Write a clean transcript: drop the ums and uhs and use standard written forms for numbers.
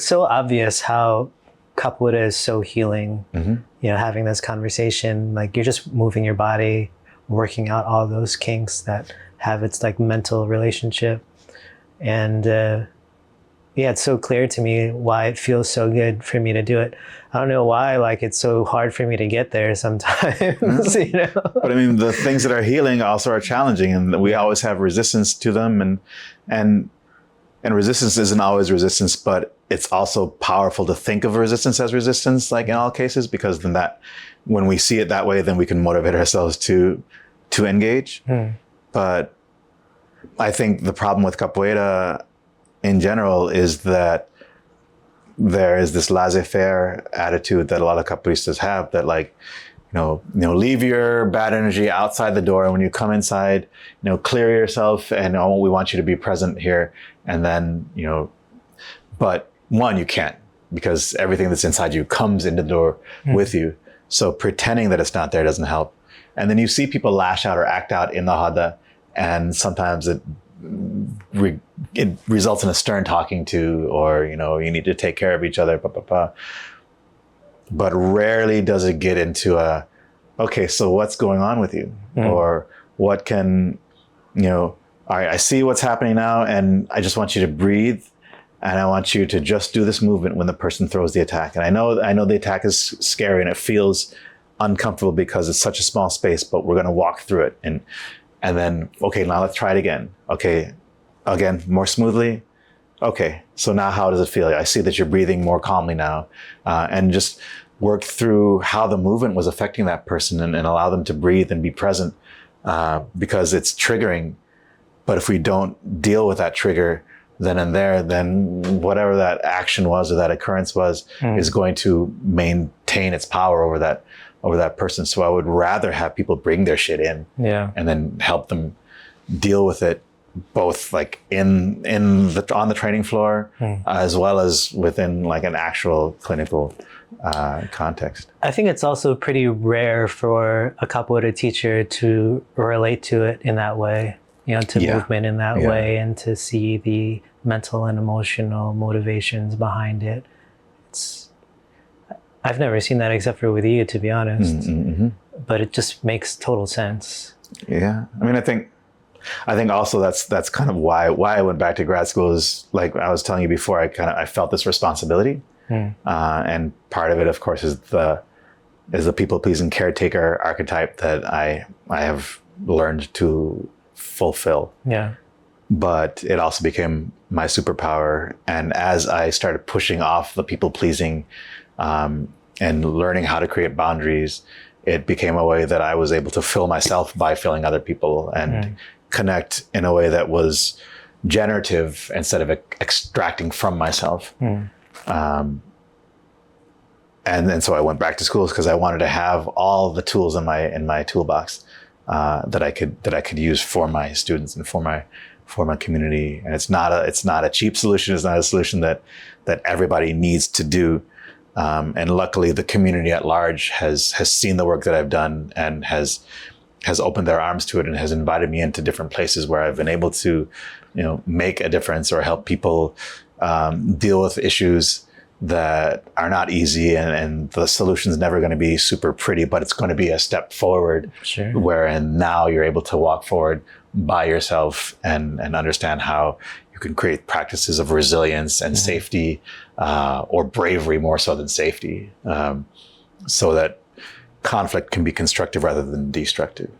So obvious how capoeira is so healing. Having this conversation, like you're just moving your body, working out all those kinks that have its like mental relationship. And it's so clear to me why it feels so good for me to do it. I don't know why, like it's so hard for me to get there sometimes, But I mean, the things that are healing also are challenging, and we always have resistance to them, and resistance isn't always resistance, but it's also powerful to think of resistance as resistance, like in all cases, because then when we see it that way, then we can motivate ourselves to engage. But I think the problem with capoeira in general is that there is this laissez-faire attitude that a lot of capoeiristas have, that like, leave your bad energy outside the door. And when you come inside, clear yourself, and we want you to be present here. And then, but one, you can't, because everything that's inside you comes into the door with you. So pretending that it's not there doesn't help. And then you see people lash out or act out in the hada, and sometimes it results in a stern talking to, or, you need to take care of each other, But rarely does it get into okay, so what's going on with you? Or what can, all right, I see what's happening now, and I just want you to breathe, and I want you to just do this movement when the person throws the attack. And I know the attack is scary and it feels uncomfortable because it's such a small space, but we're going to walk through it. And then, okay, now let's try it again. Okay, again, more smoothly. Okay, so now how does it feel? I see that you're breathing more calmly now. And just work through how the movement was affecting that person, and allow them to breathe and be present, because it's triggering. But if we don't deal with that trigger then and there, then whatever that action was or that occurrence was is going to maintain its power over that person. So I would rather have people bring their shit in, and then help them deal with it, both like on the training floor, as well as within like an actual clinical context. I think it's also pretty rare for a capoeira teacher to relate to it in that way, to movement in that way, and to see the mental and emotional motivations behind it. I've never seen that except for with you, to be honest. But it just makes total sense. Yeah, I mean, I think also that's kind of why I went back to grad school, is like I was telling you before, I felt this responsibility, and part of it, of course, is the people-pleasing caretaker archetype that I have learned to fulfill. But it also became my superpower, and as I started pushing off the people-pleasing, and learning how to create boundaries, it became a way that I was able to fill myself by filling other people, and connect in a way that was generative instead of extracting from myself. And so I went back to schools because I wanted to have all the tools in my toolbox that I could use for my students and for my community. And it's not a cheap solution. It's not a solution that everybody needs to do. And luckily, the community at large has seen the work that I've done, and has opened their arms to it, and has invited me into different places where I've been able to, make a difference or help people deal with issues that are not easy, and the solution's never going to be super pretty, but it's going to be a step forward. Sure. Wherein now you're able to walk forward by yourself and understand how you can create practices of resilience and safety, or bravery more so than safety, so that conflict can be constructive rather than destructive.